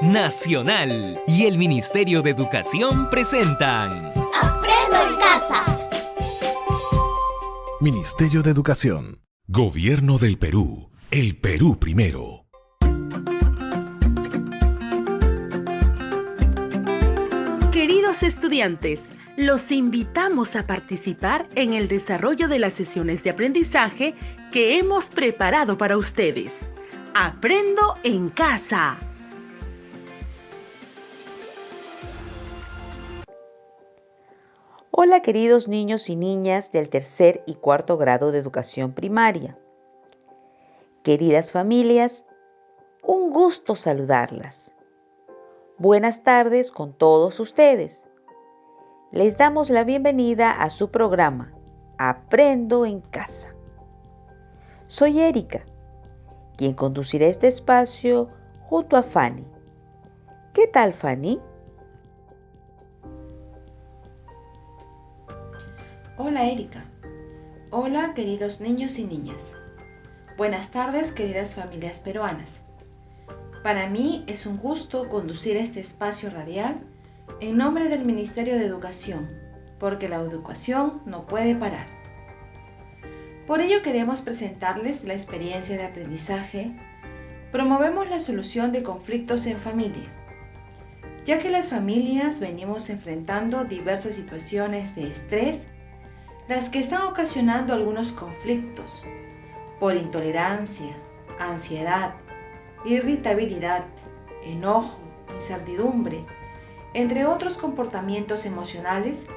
Nacional y el Ministerio de Educación presentan ¡Aprendo en casa! Ministerio de Educación. Gobierno del Perú. El Perú primero. Queridos estudiantes, los invitamos a participar en el desarrollo de las sesiones de aprendizaje que hemos preparado para ustedes. ¡Aprendo en casa! Hola queridos niños y niñas del tercer y cuarto grado de educación primaria. Queridas familias, un gusto saludarlas. Buenas tardes con todos ustedes. Les damos la bienvenida a su programa Aprendo en Casa. Soy Erika, quien conducirá este espacio junto a Fanny. ¿Qué tal, Fanny? Hola Erika. Hola queridos niños y niñas. Buenas tardes queridas familias peruanas. Para mí es un gusto conducir este espacio radial en nombre del Ministerio de Educación, porque la educación no puede parar. Por ello queremos presentarles la experiencia de aprendizaje. Promovemos la solución de conflictos en familia, ya que las familias venimos enfrentando diversas situaciones de estrés, las que están ocasionando algunos conflictos por intolerancia, ansiedad, irritabilidad, enojo, incertidumbre, entre otros comportamientos emocionales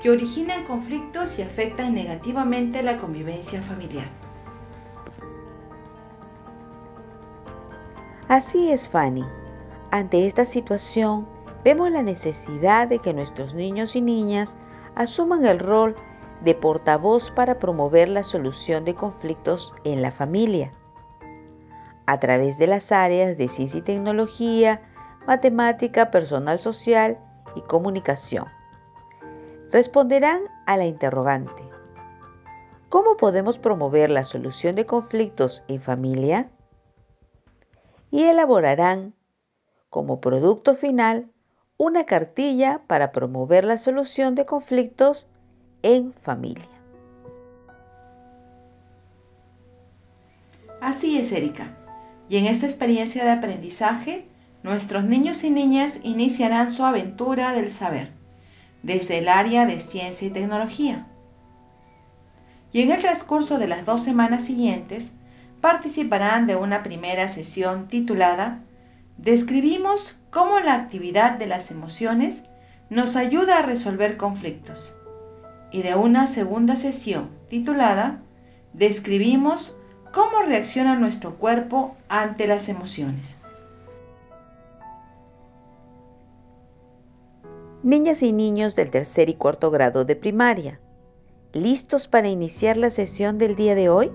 que originan conflictos y afectan negativamente la convivencia familiar. Así es, Fanny. Ante esta situación, vemos la necesidad de que nuestros niños y niñas asuman el rol de portavoz para promover la solución de conflictos en la familia, a través de las áreas de ciencia y tecnología, matemática, personal social y comunicación. Responderán a la interrogante: ¿cómo podemos promover la solución de conflictos en familia? Y elaborarán, como producto final, una cartilla para promover la solución de conflictos en familia. Así es, Erika. Y en esta experiencia de aprendizaje, nuestros niños y niñas iniciarán su aventura del saber, desde el área de ciencia y tecnología. Y en el transcurso de las 2 semanas siguientes, participarán de una primera sesión titulada Describimos cómo la actividad de las emociones nos ayuda a resolver conflictos, y de una segunda sesión titulada Describimos cómo reacciona nuestro cuerpo ante las emociones. Niñas y niños del tercer y cuarto grado de primaria, ¿listos para iniciar la sesión del día de hoy?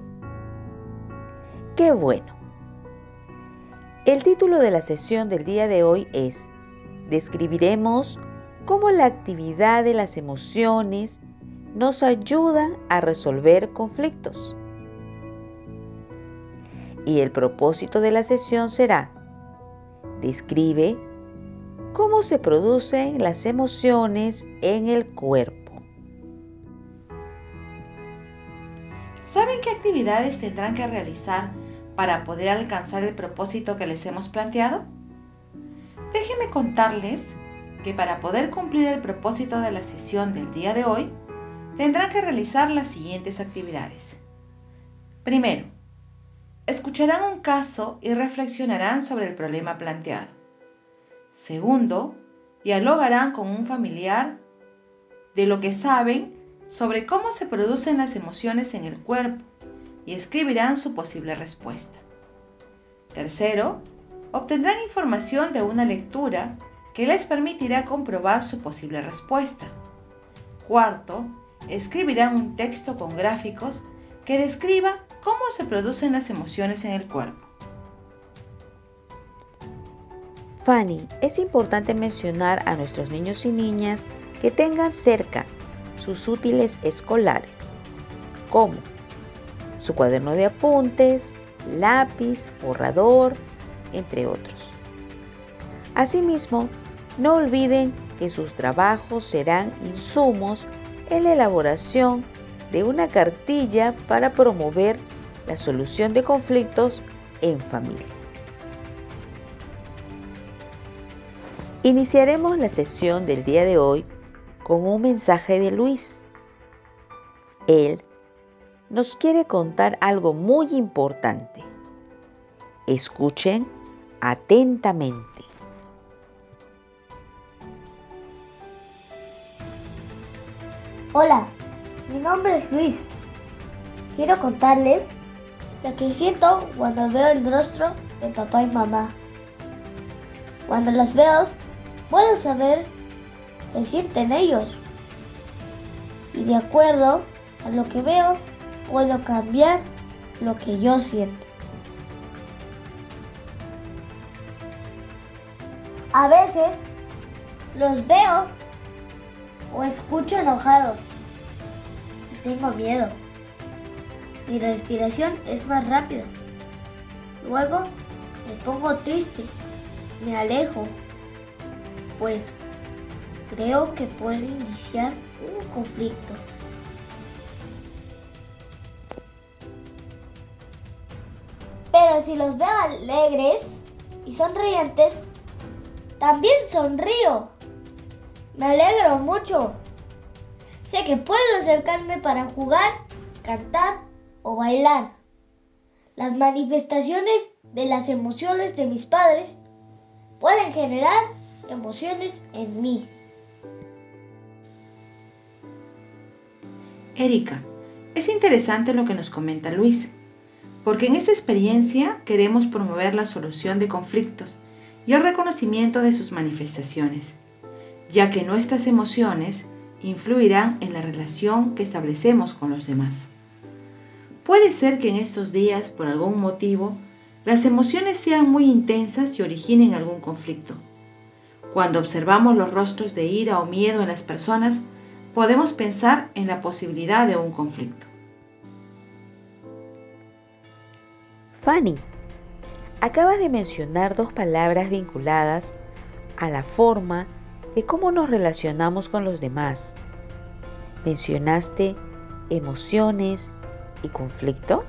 ¡Qué bueno! El título de la sesión del día de hoy es Describiremos cómo la actividad de las emociones nos ayuda a resolver conflictos. Y el propósito de la sesión será: describe cómo se producen las emociones en el cuerpo. ¿Saben qué actividades tendrán que realizar para poder alcanzar el propósito que les hemos planteado? Déjenme contarles que para poder cumplir el propósito de la sesión del día de hoy, tendrán que realizar las siguientes actividades. Primero, escucharán un caso y reflexionarán sobre el problema planteado. Segundo, dialogarán con un familiar de lo que saben sobre cómo se producen las emociones en el cuerpo y escribirán su posible respuesta. Tercero, obtendrán información de una lectura que les permitirá comprobar su posible respuesta. Cuarto, escribirán un texto con gráficos que describa cómo se producen las emociones en el cuerpo. Fanny, es importante mencionar a nuestros niños y niñas que tengan cerca sus útiles escolares, como su cuaderno de apuntes, lápiz, borrador, entre otros. Asimismo, no olviden que sus trabajos serán insumos en la elaboración de una cartilla para promover la solución de conflictos en familia. Iniciaremos la sesión del día de hoy con un mensaje de Luis. Él nos quiere contar algo muy importante. Escuchen atentamente. Hola, mi nombre es Luis. Quiero contarles lo que siento cuando veo el rostro de papá y mamá. Cuando los veo, puedo saber qué sienten ellos. Y de acuerdo a lo que veo, puedo cambiar lo que yo siento. A veces los veo o escucho enojados y tengo miedo. Mi respiración es más rápida. Luego me pongo triste, me alejo, pues creo que puede iniciar un conflicto. Pero si los veo alegres y sonrientes, también sonrío. Me alegro mucho. Sé que puedo acercarme para jugar, cantar o bailar. Las manifestaciones de las emociones de mis padres pueden generar emociones en mí. Erika, es interesante lo que nos comenta Luis, porque en esta experiencia queremos promover la solución de conflictos y el reconocimiento de sus manifestaciones, ya que nuestras emociones influirán en la relación que establecemos con los demás. Puede ser que en estos días, por algún motivo, las emociones sean muy intensas y originen algún conflicto. Cuando observamos los rostros de ira o miedo en las personas, podemos pensar en la posibilidad de un conflicto. Fanny, acabas de mencionar dos palabras vinculadas a la forma de cómo nos relacionamos con los demás. Mencionaste emociones y conflicto.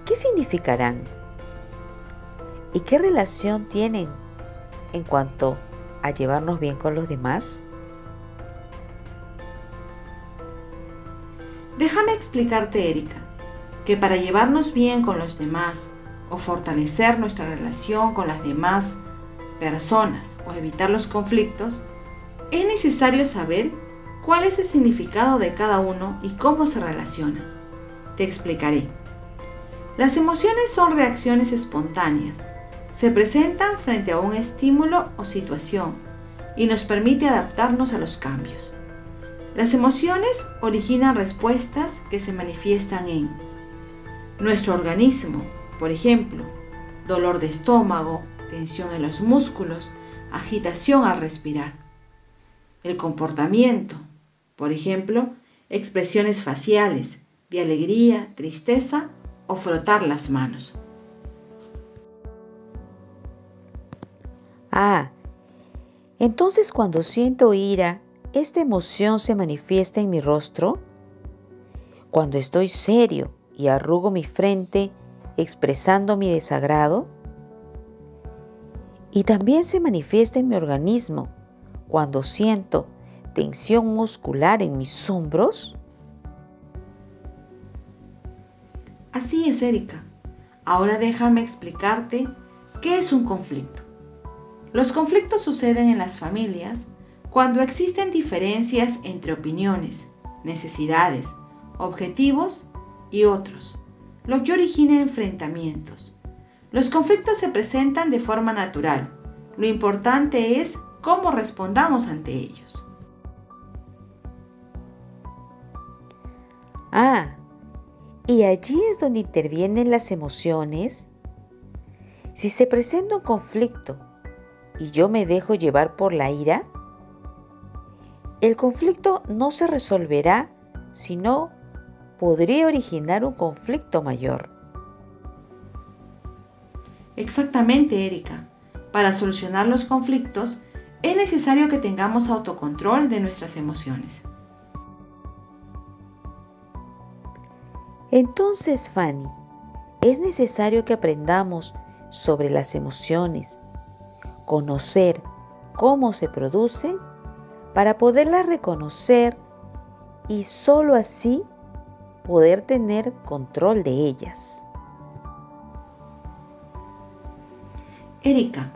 ¿Qué significarán? ¿Y qué relación tienen en cuanto a llevarnos bien con los demás? Déjame explicarte, Erika, que para llevarnos bien con los demás o fortalecer nuestra relación con las demás personas o evitar los conflictos, es necesario saber cuál es el significado de cada uno y cómo se relaciona. Te explicaré. Las emociones son reacciones espontáneas. Se presentan frente a un estímulo o situación y nos permite adaptarnos a los cambios. Las emociones originan respuestas que se manifiestan en nuestro organismo, por ejemplo, dolor de estómago, tensión en los músculos, agitación al respirar. El comportamiento, por ejemplo, expresiones faciales de alegría, tristeza o frotar las manos. Entonces cuando siento ira, ¿esta emoción se manifiesta en mi rostro? Cuando estoy serio y arrugo mi frente expresando mi desagrado. Y también se manifiesta en mi organismo cuando siento tensión muscular en mis hombros. Así es, Erika. Ahora déjame explicarte qué es un conflicto. Los conflictos suceden en las familias cuando existen diferencias entre opiniones, necesidades, objetivos y otros, lo que origina enfrentamientos. Los conflictos se presentan de forma natural. Lo importante es cómo respondamos ante ellos. Y allí es donde intervienen las emociones. Si se presenta un conflicto y yo me dejo llevar por la ira, el conflicto no se resolverá, sino podría originar un conflicto mayor. Exactamente, Erika. para solucionar los conflictos, es necesario que tengamos autocontrol de nuestras emociones. Entonces, Fanny, es necesario que aprendamos sobre las emociones, conocer cómo se producen para poderlas reconocer y solo así poder tener control de ellas. Erika,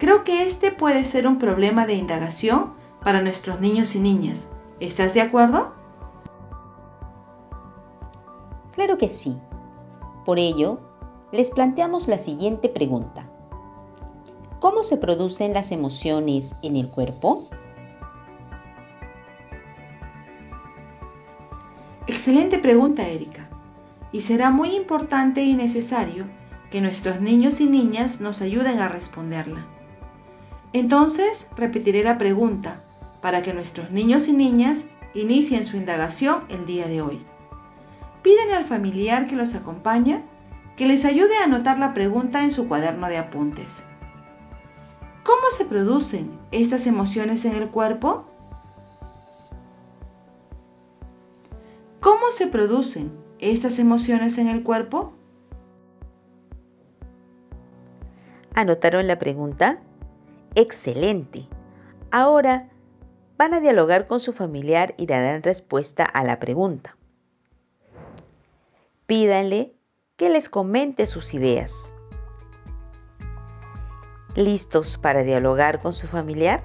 creo que este puede ser un problema de indagación para nuestros niños y niñas. ¿Estás de acuerdo? Claro que sí. Por ello, les planteamos la siguiente pregunta. ¿Cómo se producen las emociones en el cuerpo? Excelente pregunta, Erika. Y será muy importante y necesario que nuestros niños y niñas nos ayuden a responderla. Entonces, repetiré la pregunta para que nuestros niños y niñas inicien su indagación el día de hoy. Pídanle al familiar que los acompaña que les ayude a anotar la pregunta en su cuaderno de apuntes. ¿Cómo se producen estas emociones en el cuerpo? ¿Cómo se producen estas emociones en el cuerpo? ¿Anotaron la pregunta? ¡Excelente! Ahora van a dialogar con su familiar y darán respuesta a la pregunta. Pídanle que les comente sus ideas. ¿Listos para dialogar con su familiar?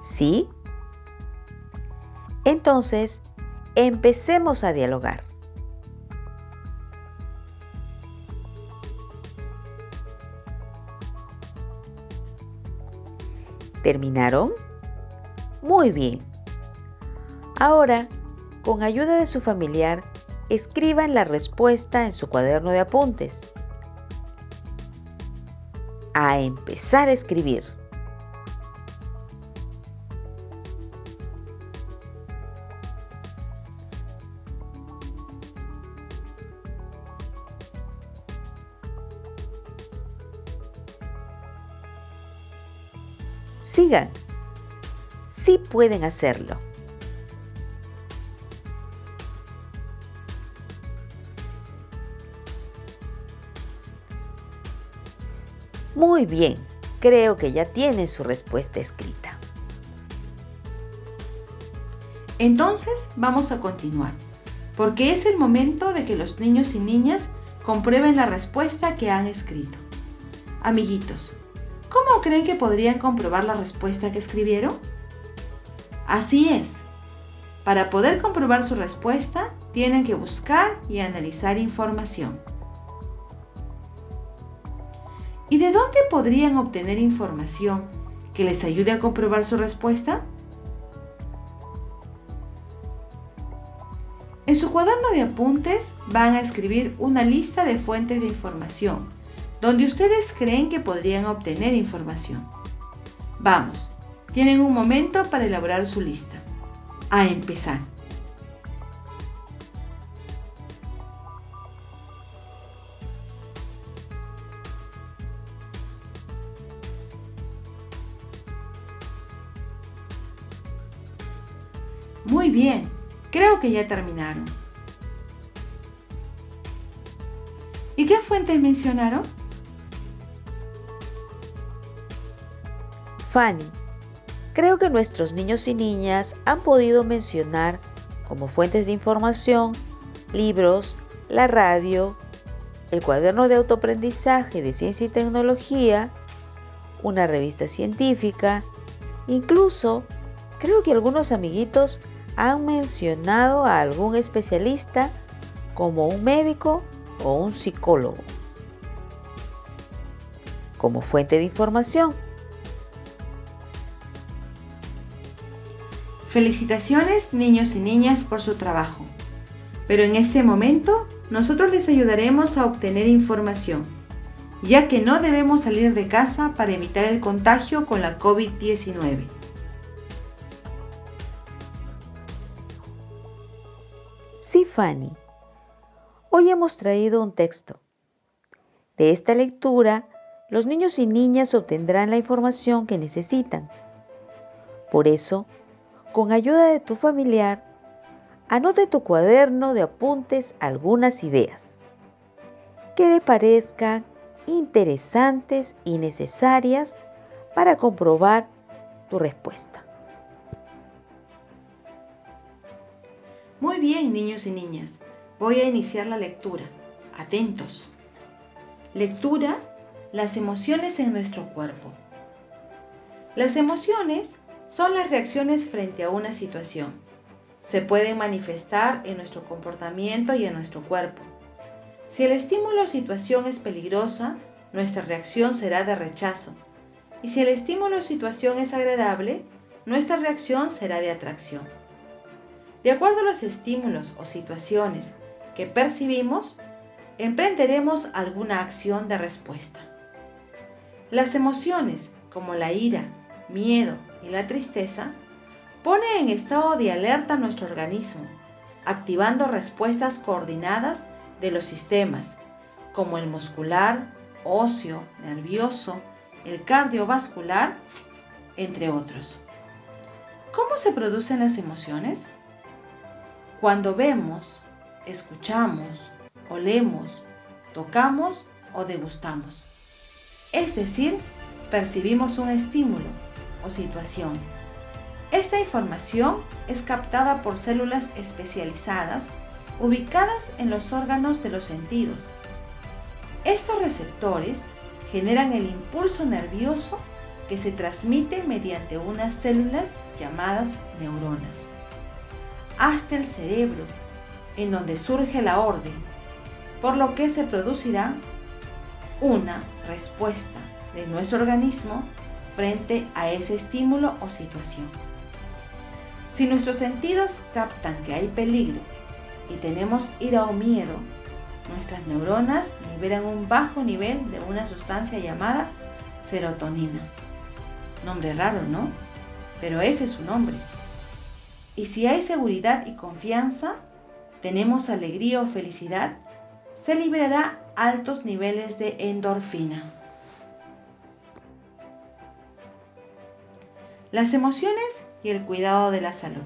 ¿Sí? Entonces, empecemos a dialogar. ¿Terminaron? Muy bien. Ahora, con ayuda de su familiar, escriban la respuesta en su cuaderno de apuntes. A empezar a escribir. Sigan. Sí pueden hacerlo. Muy bien, creo que ya tienen su respuesta escrita. Entonces vamos a continuar, porque es el momento de que los niños y niñas comprueben la respuesta que han escrito. Amiguitos, ¿cómo creen que podrían comprobar la respuesta que escribieron? Así es. Para poder comprobar su respuesta, tienen que buscar y analizar información. ¿Y de dónde podrían obtener información que les ayude a comprobar su respuesta? En su cuaderno de apuntes van a escribir una lista de fuentes de información donde ustedes creen que podrían obtener información. Vamos, tienen un momento para elaborar su lista. A empezar. Muy bien, creo que ya terminaron. ¿Y qué fuentes mencionaron? Fanny, creo que nuestros niños y niñas han podido mencionar como fuentes de información libros, la radio, el cuaderno de autoaprendizaje de ciencia y tecnología, una revista científica, incluso creo que algunos amiguitos han mencionado a algún especialista como un médico o un psicólogo como fuente de información. Felicitaciones, niños y niñas, por su trabajo. Pero en este momento, nosotros les ayudaremos a obtener información, ya que no debemos salir de casa para evitar el contagio con la COVID-19. Sí, Fanny. Hoy hemos traído un texto. De esta lectura, los niños y niñas obtendrán la información que necesitan. Por eso, con ayuda de tu familiar, anota en tu cuaderno de apuntes algunas ideas que le parezcan interesantes y necesarias para comprobar tu respuesta. Muy bien, niños y niñas. Voy a iniciar la lectura. Atentos. Lectura: las emociones en nuestro cuerpo. Las emociones son las reacciones frente a una situación. Se pueden manifestar en nuestro comportamiento y en nuestro cuerpo. Si el estímulo o situación es peligrosa, nuestra reacción será de rechazo. Y si el estímulo o situación es agradable, nuestra reacción será de atracción. De acuerdo a los estímulos o situaciones que percibimos, emprenderemos alguna acción de respuesta. Las emociones, como la ira, miedo y la tristeza, ponen en estado de alerta nuestro organismo, activando respuestas coordinadas de los sistemas, como el muscular, óseo, nervioso, el cardiovascular, entre otros. ¿Cómo se producen las emociones? Cuando vemos, escuchamos, olemos, tocamos o degustamos. Es decir, percibimos un estímulo o situación. Esta información es captada por células especializadas ubicadas en los órganos de los sentidos. Estos receptores generan el impulso nervioso que se transmite mediante unas células llamadas neuronas hasta el cerebro, en donde surge la orden, por lo que se producirá una respuesta de nuestro organismo frente a ese estímulo o situación. Si nuestros sentidos captan que hay peligro y tenemos ira o miedo, nuestras neuronas liberan un bajo nivel de una sustancia llamada serotonina. Nombre raro, ¿no? Pero ese es su nombre. Y si hay seguridad y confianza, tenemos alegría o felicidad, se liberará altos niveles de endorfina. Las emociones y el cuidado de la salud.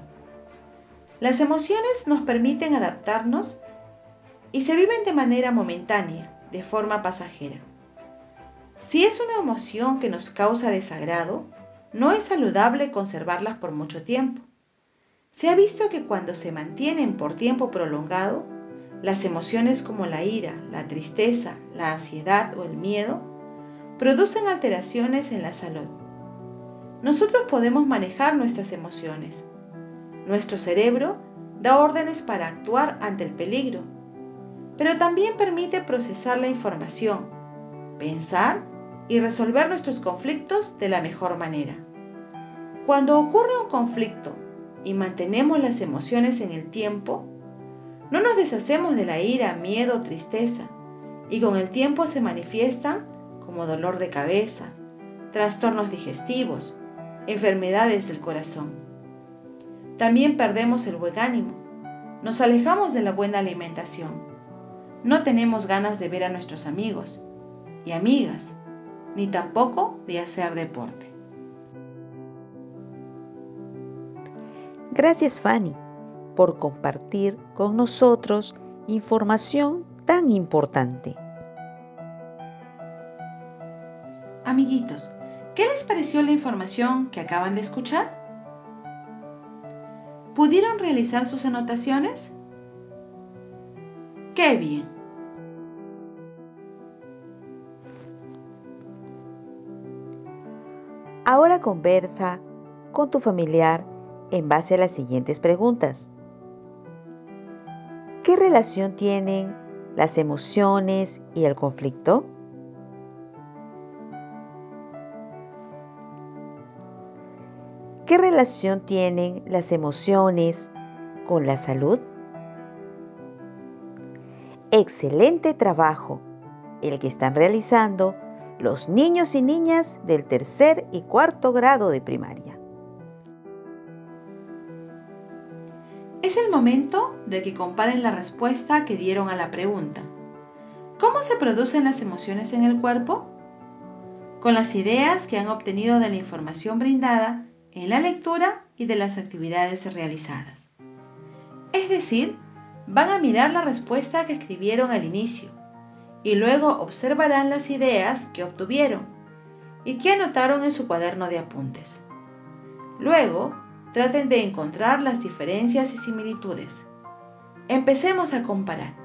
Las emociones nos permiten adaptarnos y se viven de manera momentánea, de forma pasajera. Si es una emoción que nos causa desagrado, no es saludable conservarlas por mucho tiempo. Se ha visto que cuando se mantienen por tiempo prolongado, las emociones como la ira, la tristeza, la ansiedad o el miedo producen alteraciones en la salud. Nosotros podemos manejar nuestras emociones. Nuestro cerebro da órdenes para actuar ante el peligro, pero también permite procesar la información, pensar y resolver nuestros conflictos de la mejor manera. Cuando ocurre un conflicto y mantenemos las emociones en el tiempo, no nos deshacemos de la ira, miedo o tristeza, y con el tiempo se manifiestan como dolor de cabeza, trastornos digestivos, enfermedades del corazón. También perdemos el buen ánimo, nos alejamos de la buena alimentación, no tenemos ganas de ver a nuestros amigos y amigas, ni tampoco de hacer deporte. Gracias, Fanny, por compartir con nosotros información tan importante. Amiguitos, ¿qué les pareció la información que acaban de escuchar? ¿Pudieron realizar sus anotaciones? ¡Qué bien! Ahora conversa con tu familiar en base a las siguientes preguntas. ¿Qué relación tienen las emociones y el conflicto? ¿Qué relación tienen las emociones con la salud? Excelente trabajo el que están realizando los niños y niñas del 3er y 4º grado de primaria. Es el momento de que comparen la respuesta que dieron a la pregunta. ¿Cómo se producen las emociones en el cuerpo? Con las ideas que han obtenido de la información brindada en la lectura y de las actividades realizadas. Es decir, van a mirar la respuesta que escribieron al inicio y luego observarán las ideas que obtuvieron y que anotaron en su cuaderno de apuntes. Luego, traten de encontrar las diferencias y similitudes. Empecemos a comparar.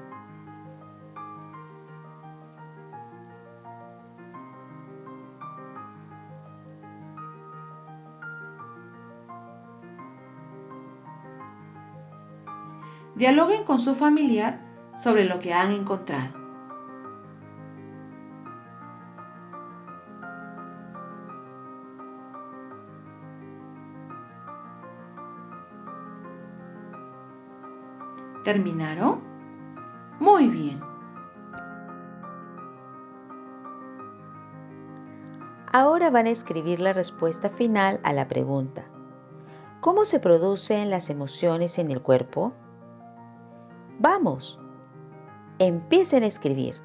Dialoguen con su familiar sobre lo que han encontrado. ¿Terminaron? Muy bien. Ahora van a escribir la respuesta final a la pregunta: ¿cómo se producen las emociones en el cuerpo? Vamos, empiecen a escribir.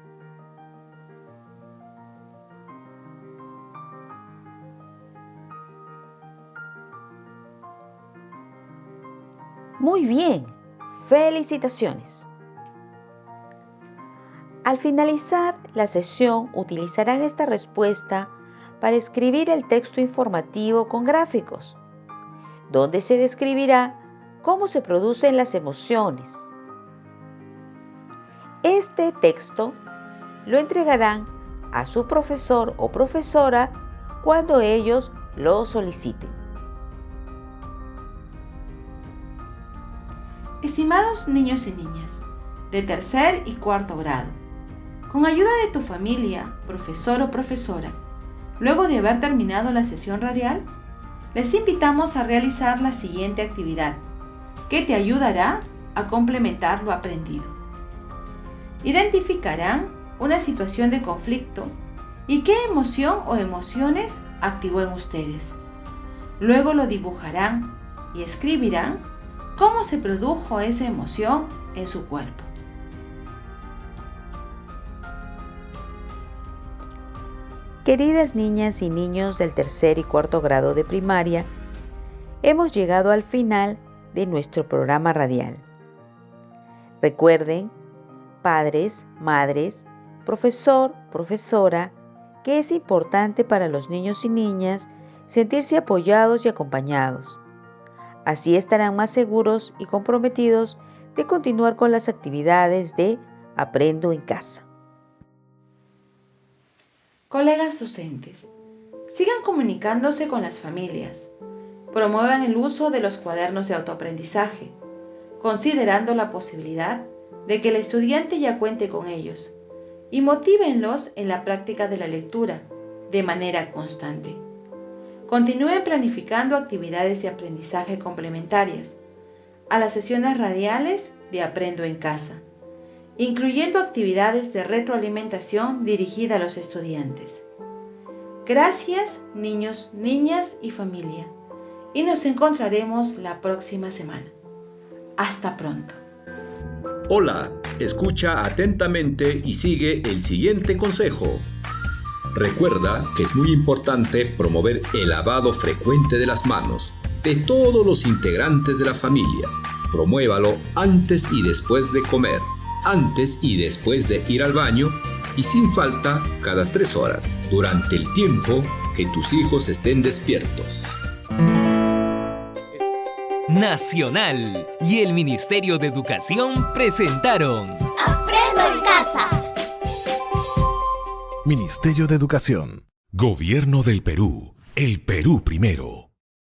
Muy bien, felicitaciones. Al finalizar la sesión, utilizarán esta respuesta para escribir el texto informativo con gráficos, donde se describirá cómo se producen las emociones. Este texto lo entregarán a su profesor o profesora cuando ellos lo soliciten. Estimados niños y niñas de tercer y cuarto grado, con ayuda de tu familia, profesor o profesora, luego de haber terminado la sesión radial, les invitamos a realizar la siguiente actividad, que te ayudará a complementar lo aprendido. Identificarán una situación de conflicto y qué emoción o emociones activó en ustedes. Luego lo dibujarán y escribirán cómo se produjo esa emoción en su cuerpo. Queridas niñas y niños del tercer y cuarto grado de primaria, hemos llegado al final de nuestro programa radial. Recuerden, padres, madres, profesor, profesora, que es importante para los niños y niñas sentirse apoyados y acompañados. Así estarán más seguros y comprometidos de continuar con las actividades de Aprendo en Casa. Colegas docentes, sigan comunicándose con las familias. Promuevan el uso de los cuadernos de autoaprendizaje, considerando la posibilidad de que el estudiante ya cuente con ellos, y motívenlos en la práctica de la lectura de manera constante. Continúen planificando actividades de aprendizaje complementarias a las sesiones radiales de Aprendo en Casa, incluyendo actividades de retroalimentación dirigida a los estudiantes. Gracias, niños, niñas y familia, y nos encontraremos la próxima semana. Hasta pronto. Hola, escucha atentamente y sigue el siguiente consejo. Recuerda que es muy importante promover el lavado frecuente de las manos de todos los integrantes de la familia. Promuévalo antes y después de comer, antes y después de ir al baño y sin falta cada 3 horas, durante el tiempo que tus hijos estén despiertos. Nacional y el Ministerio de Educación presentaron ¡Aprendo en Casa! Ministerio de Educación. Gobierno del Perú. El Perú primero.